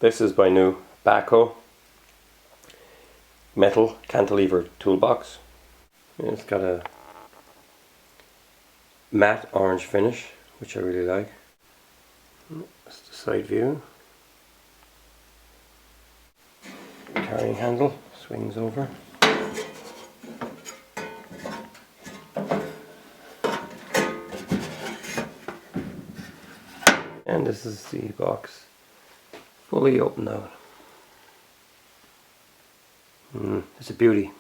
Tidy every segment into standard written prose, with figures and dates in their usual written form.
This is my new Bahco metal cantilever toolbox. It's got a matte orange finish, which I really like. That's the side view. Carrying handle swings over. And this is the box fully opened out. It's a beauty.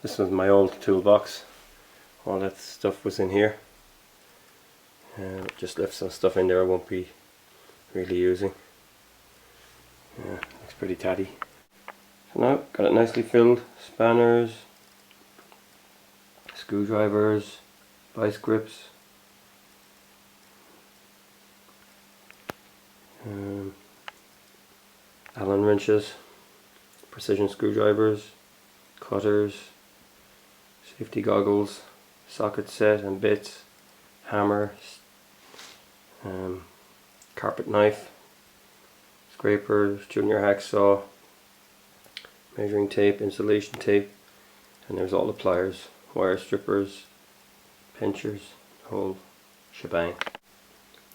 This was my old toolbox. All that stuff was in here. Just left some stuff in there I won't be really using. Looks pretty tatty. So now got it nicely filled. Spanners, screwdrivers, vice grips, Allen wrenches, precision screwdrivers, cutters, safety goggles, socket set and bits, hammer, carpet knife, scraper, junior hacksaw, measuring tape, insulation tape, and there's all the pliers, wire strippers, pinchers, the whole shebang.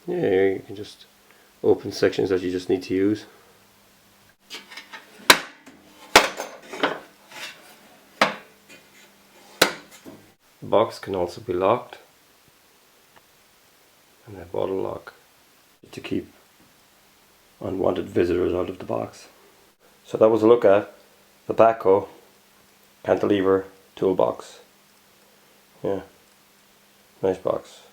Yeah, you can just open sections that you just need to use. The box can also be locked, and a bottle lock to keep unwanted visitors out of the box. So that was a look at the Bahco Cantilever Toolbox. Yeah, nice box.